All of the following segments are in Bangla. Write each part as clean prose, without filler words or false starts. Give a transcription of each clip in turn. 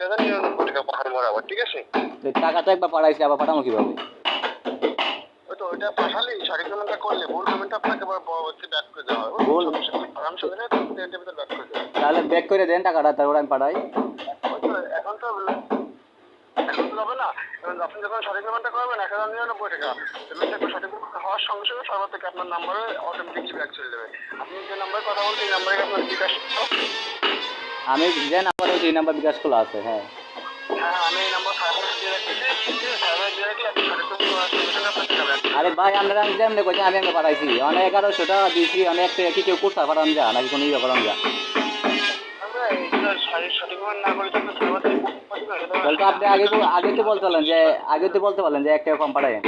1099 টাকা পাঠাবো আবার, ঠিক আছে? টাকা তো একবার পাঠাইছি, আবার পাঠাবো কিভাবে? ওই তো ওইটা পাঠালে সঠিক পেমেন্টটা করলে ভুল পেমেন্টটা আপনাকে আবার পরবর্তী ব্যাক করে দেওয়া হবে। ভুল সমস্যা নেই, আরামসে করে 10 ভিতর ব্যাক করে দেবেন। তাহলে ব্যাক করে দেন টাকাটা, তারপর আমি পাঠাই। ওই তো এখন তো হবে না। এখন আপনি যখন সঠিক পেমেন্টটা করবেন 1099 টাকা, পেমেন্টটা সঠিক হওয়ার সঙ্গে সঙ্গে সর্বত থেকে আপনার নাম্বারে অটোমেটিকলি ব্যাক চলে যাবে। আপনি যে নাম্বারে কথা বলছেন এই নাম্বারে আপনার বিকাশ, আমি যে নাম্বার ওই নাম্বার বিকাশ খোলা আছে। হ্যাঁ হ্যাঁ, আমি এই নাম্বার সার্ভারে দিয়ে রাখতেছি, সার্ভারে দিয়ে রাখলে আপনি সঠিক পেমেন্ট করার সঙ্গে সঙ্গে আপনার টাকা ব্যাক। আরে ভাই আপনারা আমি যেমনি কইছি আমি এমনি পাঠাইছি, অনেক 1100 টাকা দিয়েছি, অনেক কি কেউ কোর্সা পাঠান যা নাকি কোনো ইয়ে করান যা? আমরা এইগুলো সঠিক পেমেন্ট না করে তো আপনার সার্ভার থেকে তাহলে তো আপনি আগে তো বলতে পারলেন যে এক টাকা কম পাঠায়েন,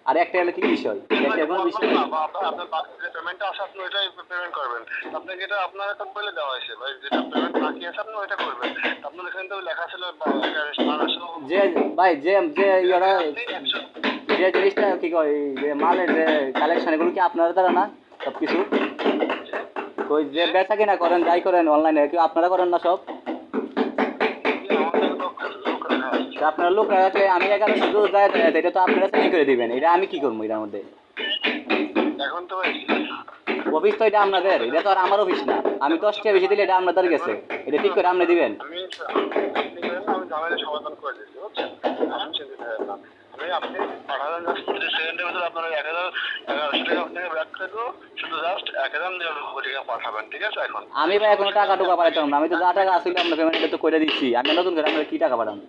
আর একটা হলে কি বিষয়, একটা কোনো বিষয় না। আপনার বাকি যে পেমেন্টটা আছে আপনি ওইটাই পেমেন্ট করবেন। আপনাকে এটা আপনার একটা বলে দেওয়া হয়েছে ভাই, যেটা পেমেন্ট বাকি আছে আপনি ওইটা করবেন। আপনার এখানে তো লেখা ছিল যে ভাই যে যে ইয়ারা যে জিনিসটা কি কয় যে মালের যে কালেকশন এগুলো কি আপনারা দ্বারা না সব কিছু? ওই যে বেচা কিনা করেন যাই করেন অনলাইনে কি আপনারা করেন না সব? আপনার লোক রাখলে আমি 1100 যায় এটা তো আপনারা সেটিং করে দিবেন, এটা আমি কি করবো এটার মধ্যে? এখন তো অফিস তো এটা আপনাদের, এটা তো আর আমার অফিস না। আমি 10 টাকা বেশি দিলে এটা আপনাদের গেছে, এটা ঠিক করে আপনি দিবেন। আমি ঝামেলা সমাধান করে দিচ্ছি, বুঝছেন? আমি চিন্তিত হবেন না। আপনি পাঠালেন জাস্ট 30 সেকেন্ডের ভিতরে আপনার 1100 টাকা আপনাকে ব্যাক করে দেবো। শুধু জাস্ট 1099 টাকা পাঠাবেন, ঠিক আছে? এখন আমি ভাই এখনো টাকা টুকা পাঠাইতাম না, আমি তো যা টাকা আসলে আপনার পেমেন্টটা তো করে দিচ্ছি। আমি নতুন করে আপনার কি টাকা পাঠান?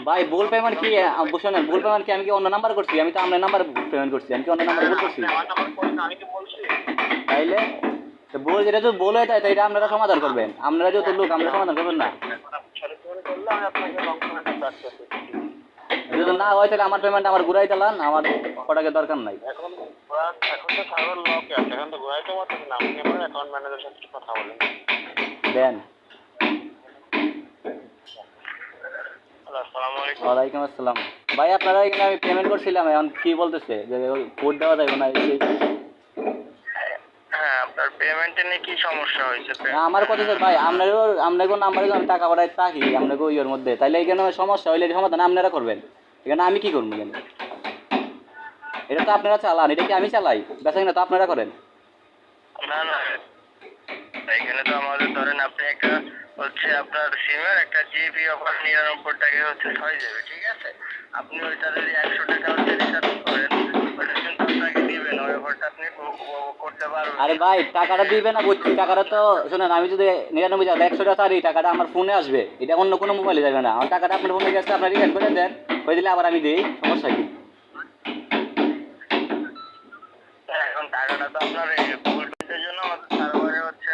ভাই ভুল পেমেন্ট কি শোনেন, ভুল পেমেন্ট কি আমি কি অন্য নাম্বার করছি? আমি তো আপনার নাম্বার পেমেন্ট করছি, আমি কি অন্য নাম্বার ভুল করছি? তাইলে তো ভুল যেটা তো ভুল হয়ে যায় এটা আপনারা সমাধান করবেন, আপনারা যেহেতু লোক আপনারা সমাধান করবেন না। যদি না হয় তাহলে আমার পেমেন্ট আমার ঘুরাই দিলাম, আমার কটাকে দরকার নাই। এখন তো সার্ভার লক আছে, এখন তো ঘুরাইতে পারতেছি না। আপনি আমার অ্যাকাউন্ট ম্যানেজারের সাথে কথা বলেন দেন। আসসালামু আলাইকুম। ওয়ালাইকুম আসসালাম। ভাই আপনারা এখানে আমি পেমেন্ট করছিলাম, এখন কি বলতেছে যে কোড দেওয়া যাবে না? হ্যাঁ, আপনার পেমেন্টে নিয়ে কি সমস্যা হয়েছে? আমার কথা স্যার ভাই আপনাদের নাম্বারে আমি টাকা পাঠাই থাকি আপনাকে ইয়ের মধ্যে, তাইলে এখানে সমস্যা হইলে এটা সমাধান আপনারা করবেন, এখানে আমি কি করবো? এখানে এটা তো আপনারা চালান, এটা কি আমি চালাই? বেচা কিনা তো আপনারা করেন। না না, এখানে তো আমাদের ধরেন আপনি একটা হচ্ছে আপনার সিমের একটা জিবি অফার 99 টাকা হচ্ছে 6 জিবি, ঠিক আছে? আপনি ওইটা যদি 100 টাকা হচ্ছে রিচার্জ করেন ওটা কিন্তু আপনাকে দিবেন, ওই অফারটা আপনি করতে পারবেন। আরে ভাই টাকাটা দিবে না বুঝছি, টাকাটা তো শোনেন, আমি যদি 99 টাকা 100 টাকা ছাড়ি টাকাটা আমার ফোনে আসবে, এটা অন্য কোনো মোবাইলে যাবে না। আমার টাকাটা আপনার ফোনে গেছে, আপনার রিটার্ন করে দেন, হয়ে দিলে আবার আমি দিই, সমস্যা কি? এখন টাকাটা তো আপনার গুগল পের জন্য আমাদের সার্ভারে হচ্ছে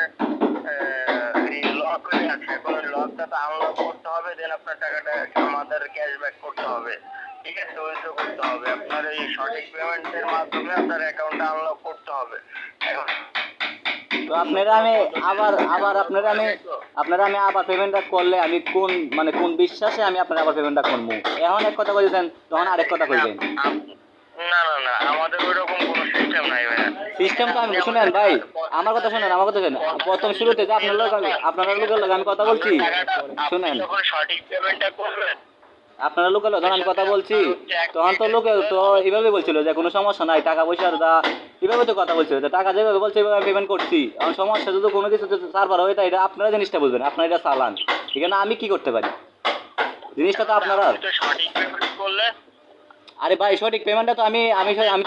লক হয়ে আছে, এখন লকটা তো আনলক করতে হবে, দেন আপনার টাকাটা আমাদের ক্যাশব্যাক করতে হবে, ঠিক আছে? উইথড্র করতে হবে। আপনার এই সঠিক পেমেন্টের মাধ্যমে আপনার অ্যাকাউন্টটা আনলক করতে হবে। এখন তো আপনারা আমি আবার পেমেন্টটা করলে আমি কোন বিশ্বাসে আমি আপনার আবার পেমেন্টটা করবো? এখন এক কথা কইছেন, তখন আরেক কথা কইবেন। না না না, আমাদের ওইরকম কোনো সিস্টেম নাই ভাই। সিস্টেম তো আমি শুনেন ভাই, আমার কথা শুনেন। প্রথম শুরুতে যে আপনার লোকের লোক আমি কথা বলছি, শুনেন। যখন সঠিক পেমেন্টটা করবেন আপনারা লোকের যখন আমি কথা বলছি তখন তো লোকে তো এইভাবে বলছিল যে কোনো সমস্যা নাই, টাকা পয়সার দা এইভাবে তো কথা বলছিল, টাকা যেভাবে বলছে এইভাবে পেমেন্ট করছি। এখন সমস্যা যদি কোনো কিছু সার্ভার হয় তাই এটা আপনারা জিনিসটা বুঝবেন, আপনারা এটা চালান, এখানে আমি কি করতে পারি? জিনিসটা তো আপনারা। সঠিক পেমেন্ট করলে আরে ভাই সঠিক পেমেন্টটা তো আমি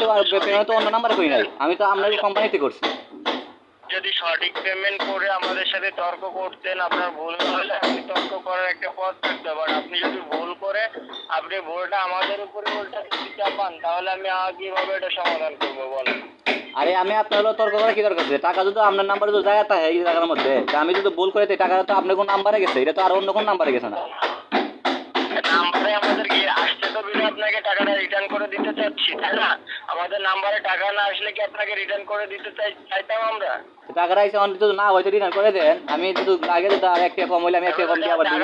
তো পেমেন্ট তো অন্য নাম্বারে করি নাই, আমি তো আপনার কোম্পানিতে করছি। যদি সঠিক পেমেন্ট করে আমাদের সাথে তর্ক করতেন, আপনার ভুল হলে আপনি তর্ক করার একটা পথ থাকতে পারে। আপনি যদি ভুল করে আপনি ভুলটা আমাদের উপরে উল্টা চাপান, তাহলে আমি কিভাবে এটা সমাধান করবো বলেন? আরে আমি আপনার হলো তর্ক করা কি দরকার আছে? টাকা যদি আপনার নাম্বারে যদি যায় তা এই টাকার মধ্যে আমি যদি ভুল করে টাকাটা তো আপনার কোন নাম্বারে গেছে, এটা তো আর অন্য কোন নাম্বারে গেছে না। নাম্বারে আমাদের কি আসছে তো বিলে আপনাকে টাকাটা রিটার্ন করে দিতে চাচ্ছি, তাই না? আমাদের নাম্বারে টাকা না আসলে কি আপনাকে রিটার্ন করে দিতে চাইতাম আমরা? টাকাটা এসে অন্তত যদি না হয়তো রিটার্ন করে দেন, আমি যদি আগে যদি আর একটা কম হইলে আমি একটা কম দিয়ে আবার দিব।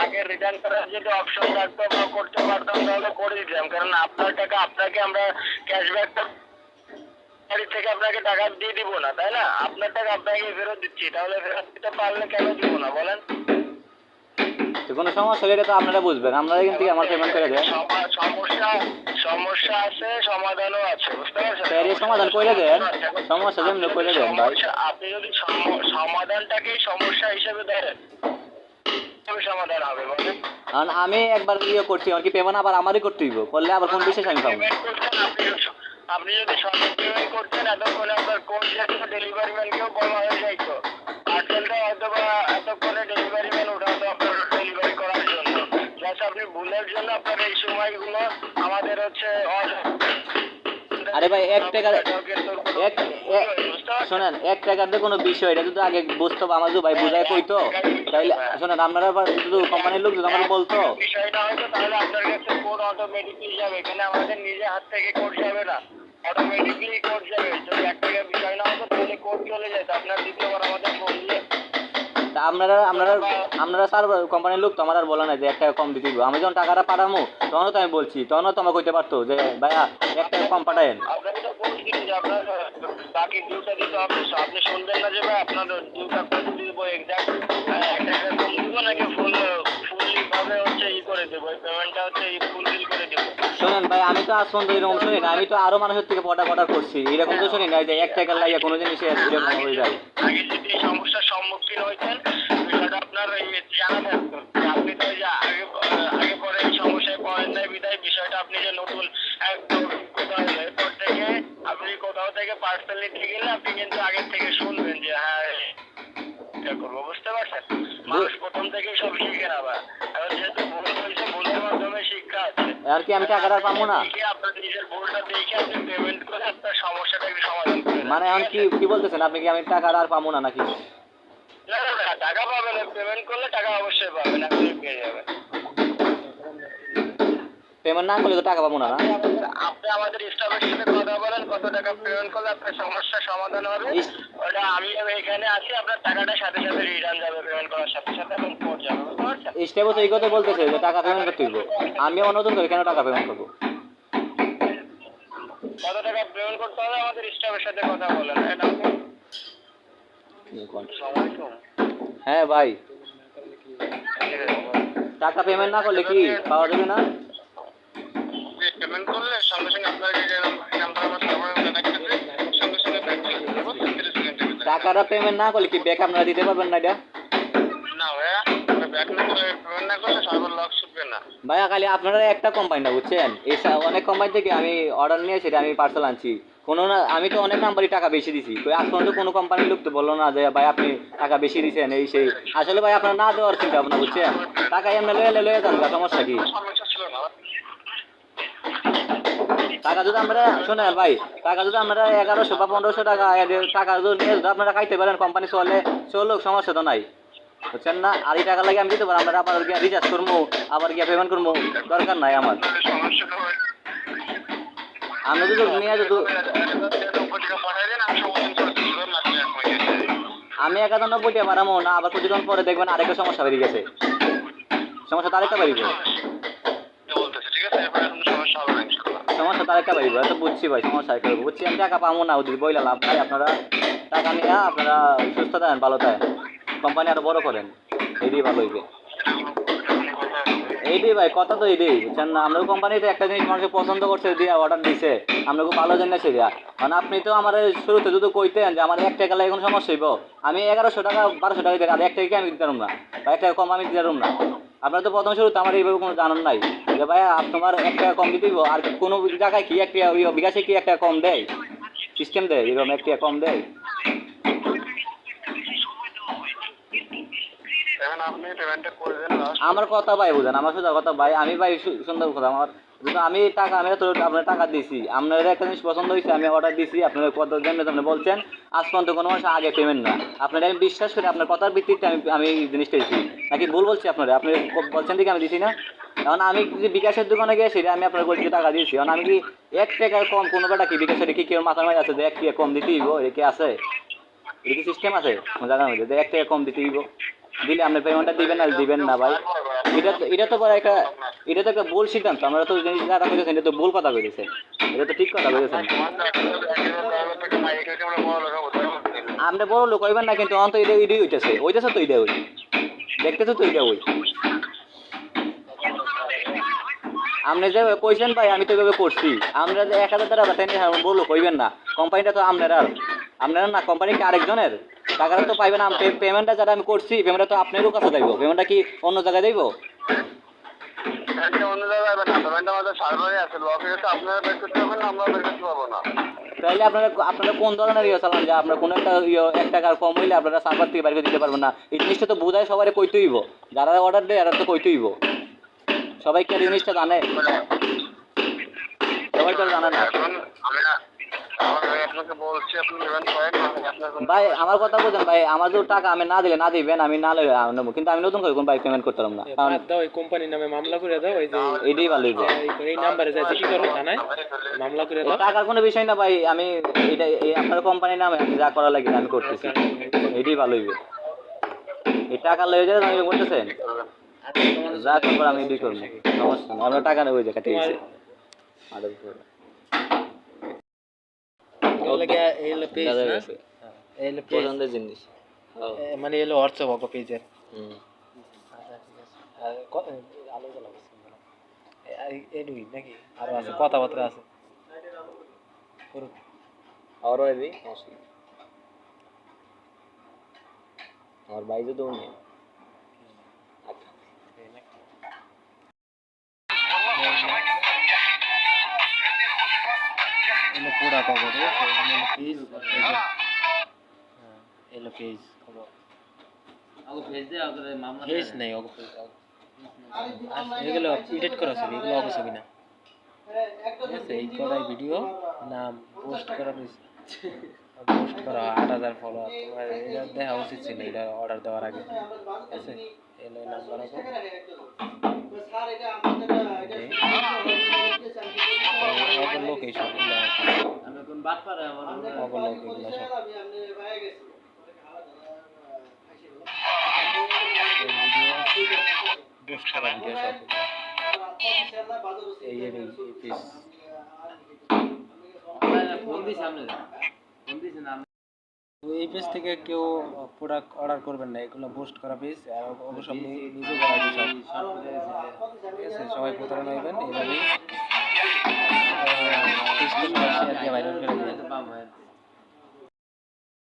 আগে রিটার্ন করার যদি অপশন থাকতো বা করতে পারতাম তাহলে করে দিতাম, কারণ আপনার টাকা আপনাকে আমরা ক্যাশব্যাক থেকে আপনার আপনাকে টাকা দিয়ে দিব না, তাই না? আপনার টাকা আপনাকে ফেরত দিচ্ছি, তাহলে ফেরত দিতে পারলে কেন দিব না বলেন? তো কোনো সমস্যা হলে এটা তো আপনারা বুঝবেন, আপনারা কিন্তু আমার পেমেন্ট করে দেন। সমস্যা সমস্যা আছে, সমাধানও আছে, বুঝতে পারছেন? স্যার এই সমাধান করে দেন, সমস্যা যেমনি করে দেন ভাই। আপনি যদি সমাধানটাকে সমস্যা হিসেবে ধরেন, তবে সমাধান হবে বলেন। কারণ আমি একবার ইয়ে করছি, আর কি পেমেন্ট আবার আমারই করতে দিব, করলে আবার কোন বিশেষ আমি পাবো। পেমেন্ট করছেন আপনি যদি সঠিক পেমেন্ট করতেন, এতক্ষণে আপনার কোড যাচ্ছে ডেলিভারি ম্যানকেও বলা হয়ে যাইতো, পার্সেলটা হয়তো বা এতক্ষণে ডেলিভারি ম্যান উঠাতো আপনার ডেলিভারি করার জন্য। জাস্ট আপনি ভুলের জন্য আপনার এই সময়গুলো আমাদের হচ্ছে আরে ভাই 1 টাকা শোনেন, 1 টাকার তো কোনো বিষয়, এটা যদি আগে বুঝতো বা আমার যদি ভাই বুঝায় কইতো, তাইলে শোনেন আপনারা শুধু কোম্পানির লোক যদি আমার বলতো বিষয়টা হয়তো, তাহলে আপনার কাছে কোড অটোমেটিকলি যাবে, এখানে আমাদের নিজে হাত থেকে কোড যাবে না, অটোমেটিকলি কোড যাবে। যদি 1 টাকার বিষয় না হতো তাহলে কোড চলে যেত আপনার দ্বিতীয়বার আমাদের ফোন দিয়ে। তা আপনারা স্যার কোম্পানির লোক তো আমার আর বলে না যে 1 টাকা কম দিতে দিব। আমি যখন টাকাটা পাঠামো তখনও তো আমি বলছি, তখনও তো আমাকে কইতে পারতো যে ভাইয়া 1 টাকা কম পাঠায়েন। আপনাকে তো বলছিলেন যে আপনার বাকি ডিউটা দিতে হবে, তো আপনি শুনবেন না যে ভাই আপনার ডিউটা কত দিব এক্সাক্ট, 1 টাকা কম দিব নাকি ফুললি ভাবে হচ্ছে করে দেবো, পেমেন্টটা হচ্ছে ফুলফিল করে দেবো। শোনেন ভাই, আমি তো আজ পর্যন্ত এরকম শুনি না, আমি তো আরো মানুষের থেকে অর্ডার করছি, এরকম তো শুনি না যে 1 টাকার লাগে কোনো জিনিসে এরকম হয়ে যায়। আগে যদি এই সমস্যার সম্মুখীন হইতেন, বিষয়টা আপনার জানা থাকতো। আপনি তো ওই যে আগে পরে এই সমস্যায় পড়েন নাই বিদায় বিষয়টা আপনি যে নতুন একটা অভিজ্ঞতা হলো, এরপর থেকে আপনি কোথাও থেকে পার্সেল নিতে গেলে আপনি কিন্তু আগের থেকে শুনবেন যে হ্যাঁ এটা করবো, বুঝতে পারছেন? মানুষ প্রথম থেকেই সব শিখে না বা এখন যেহেতু ভুল হয়েছে, ভুলের মাধ্যমে শিক্ষা আছে। আর কি আমি টাকাটা পাবো না? আপনার নিজের ভুলটা দেখে আপনি পেমেন্ট করে আপনার সমস্যাটাকে সমাধান করে দেন। মানে এখন কি বলতেছেন আপনি, কি আমি টাকা আর পাবো না নাকি? না না না, টাকা পাবেন, পেমেন্ট করলে টাকা অবশ্যই পাবেন, আপনি পেয়ে যাবেন। পেমেন্ট না করলে তো টাকা পাবো না না? আপনি আমাদের স্টাফের সাথে কথা বলেন, কত টাকা পেমেন্ট করলে আপনার সমস্যার সমাধান হবে। ওটা আমি এখানে আছি, আপনার টাকাটা সাথে সাথে রিটার্ন যাবে, পেমেন্ট করার সাথে সাথে এবং পৌঁছে যাবে, বুঝতে পারছেন? স্টেপ তো এই কথা বলতেছে যে টাকা পেমেন্ট করতে দিব, আমি আমার নতুন করে কেন টাকা পেমেন্ট করবো? কত টাকা পেমেন্ট করতে হবে আমাদের স্টাফের সাথে কথা বলেন। এটা সময় কম। হ্যাঁ ভাই, টাকা পেমেন্ট না করলে কি পাওয়া যাবে না? পেমেন্ট করলে সঙ্গে সঙ্গে আপনার যে নাম্বার আমার সার্ভারে দেখাচ্ছে, সঙ্গে সঙ্গে ব্যাক করে দেবো 30 সেকেন্ডের ভিতরে। টাকাটা পেমেন্ট না করলে কি ব্যাক আপনারা দিতে পারবেন না এটা? না ভাইয়া, ব্যাক না করে পেমেন্ট না করলে সার্ভার লক ছুটবে না। ভাইয়া খালি আপনারা একটা কোম্পানি না বুঝছেন, এই অনেক কোম্পানি থেকে আমি অর্ডার নিয়ে সেটা আমি পার্সেল আনছি, কোনো না আমি তো অনেক নাম্বারই টাকা বেশি দিছি, তো আজ পর্যন্ত কোনো কোম্পানির লোক তো বললো না যে ভাই আপনি টাকা বেশি দিচ্ছেন এই সেই। আসলে ভাই আপনার না দেওয়ার চিন্তা ভাবনা বুঝছেন, টাকা এমনি লয়ে যান, সমস্যা কি? সমস্যা ছিল না। টাকা যদি আমরা শোনেন ভাই, টাকা যদি আমরা 1100 বা 1500 টাকা টাকা যদি নিয়ে যদি আপনারা খাইতে পারেন, কোম্পানি চলুক, সমস্যা তো নাই বুঝছেন না। আর এই টাকা লাগে আমি দিতে পারি, আমরা আবার গিয়ে রিচার্জ করবো, আবার গিয়ে পেমেন্ট করবো, দরকার নাই আমার। সমস্যাটা হয় আমরা যদি নিয়ে যদি আমি 91 টাকা বাড়াবো না, আবার কিছুক্ষণ পরে দেখবেন আরেকটা সমস্যা বেরিয়ে গেছে, সমস্যা তো আরেকটা বাড়িব, সমস্যা তো আরেকটা বাড়িব। এত বুঝছি ভাই, সমস্যা আরেকটা বাড়িব বুঝছি, আমি টাকা পাবো না ওদের বইলা লাভ ভাই। আপনারা টাকা নিয়ে আপনারা সুস্থ থাকেন, ভালো থাকেন, কোম্পানি আরো বড় করেন, এইটাই ভালো হইবে। এইটাই ভাই কথা তো এইটাই বুঝছেন না। আমরা কোম্পানিতে একটা জিনিস মানুষকে পছন্দ করছে দিয়ে অর্ডার দিছে, আমরা খুব ভালো জেনেছি দিয়া। কারণ আপনি তো আমার শুরুতে যদি কইতেন যে আমার 1 টাকা লাগে কোনো সমস্যা হইব, আমি 1100 টাকা 1200 টাকা দিতে, আর 1 টাকা আমি দিতে পারবো না, বা 1 টাকা কম আমি দিতে পারবো না। আপনারা তো প্রথম শুরুতে আমার এইভাবে কোনো জানান নাই যে ভাই তোমার 1 টাকা কম দিতে হইব। আর কোনো জায়গায় কি 1 টাকা বিকাশে কি 1 টাকা কম দেয়, সিস্টেম দেয় এরকম 1 টাকা কম দেয়? আমার কথা ভাই বুঝেন, আমার সোজা কথা ভাই, আমি ভাই সুন্দর কথা আমার, কিন্তু আমি টাকা আমি তো আপনার টাকা দিছি, আপনার একটা জিনিস পছন্দ হয়েছে, আমি অর্ডার দিছি, আপনার কত জানলে আপনি বলছেন আজ পর্যন্ত কোনো মাস আগে পেমেন্ট না, আপনার আমি বিশ্বাস করি আপনার কথার ভিত্তিতে আমি জিনিসটা দিচ্ছি, নাকি ভুল বলছি আপনারা? আপনি বলছেন দিকে আমি দিছি না? কারণ আমি যে বিকাশের দোকানে গিয়ে সেটা আমি আপনার বলছি টাকা দিয়েছি, কারণ আমি কি 1 টাকা কম কোনো বেটা কি বিকাশের কি কেউ মাথার মাঝে আছে যে 1 টাকা কম দিতেই হইব? এটা কি আছে? এটা কি সিস্টেম আছে জায়গার মধ্যে যে 1 টাকা কম দিতেই হইব? দিলে আপনি পেমেন্টটা দিবেন না ভাই? এটা তো বড় একটা এটা তো একটা ভুল সিদ্ধান্ত আমরা তো জিনিস যারা কইতেছেন এটা তো ভুল কথা কইতেছেন এটা তো ঠিক কথা কইতেছেন আপনি বড় লোক হইবেন না কিন্তু অন্ত এটা এটাই হইতেছে তো এটা দেখতেছো তো এটা আপনি যে কইছেন ভাই আমি তো এভাবে করছি আমরা যে 1000 টাকা বেতন বড় লোক হইবেন না কোম্পানিটা তো আপনারা না কোম্পানি কি আরেকজনের টাকাটা তো পাইবেন পেমেন্টটা যারা আমি করছি পেমেন্টটা তো আপনারও কাছে যাইব পেমেন্টটা কি অন্য জায়গায় যাইব অন্য জায়গায় যাবে না পেমেন্ট আমাদের সার্ভারে আছে লক হয়ে গেছে আপনারা বের করতে পারবেন না আমরা বের করতে পারবো না তাহলে আপনারা কোন ধরনের ইয়ে চালান যে আপনার কোনো একটা 1 টাকার কম হইলে আপনারা সার্ভার থেকে বাইরে দিতে পারবেন না এই জিনিসটা তো বোঝায় সবাই কইতে হইব যারা অর্ডার দেয় এরা তো কইতে হইব সবাই কি এই জিনিসটা জানে সবাই তো জানে না আপনাকে বলছি আপনি পেমেন্ট করেন ভাই আমার কথা বলছেন ভাই আমার যে টাকা আমি না দিলে না দিবেন আমি না লই নেবো কিন্তু আমি নতুন করে কোন ভাই পেমেন্ট করতে পারলাম না কারণ দাও ওই কোম্পানির নামে মামলা করে দাও ওই যে এইটাই ভালো হইব এই নাম্বারে যাই কি করো থানায় মামলা করে দাও টাকার কোনো বিষয় না ভাই আমি এটা এই আপনার কোম্পানির নামে আমি যা করা লাগে আমি করতেছি এইটাই ভালো হইবে এই টাকা লয়ে যায় আমি বলতেছেন যা করবার আমি এটাই করবো সমস্যা না আমরা টাকা নেবো যে কাটিয়ে গেছে এলো পেজ না এলো পেজ পছন্দের জিনিস মানে এলো হোয়াটসঅ্যাপ অক পেজের আলোচনা এডুই নাকি আরো আছে কথাবার্তা আছে করুক और भी और भाई जो दो नहीं এলো পুরা কভার পেজ এলো পেজ পেজ নেই অগ পেজ এগুলো এডিট করা ছবি এগুলো অগ ছবি না ঠিক আছে এই করাই ভিডিও নাম পোস্ট করা পোস্ট করা 8000 ফলোয়ার তোমার এটা দেখা উচিত ছিল এটা অর্ডার দেওয়ার আগে ঠিক আছে এলো নাম্বার আছে লোকেশন আমি কোন বাদ পারে আমার লোকেশন পোস্ট করা ভিডিও সব এই পিস এই পেজ থেকে কেউ প্রোডাক্ট অর্ডার করবেন না এগুলো পোস্ট করা পেজ আর অবশ্যই নিজে করা সব ঠিক আছে সবাই প্রতারণা হইবেন এইভাবেই পেজটা শেয়ার দিয়ে ভাইরাল করে দিবেন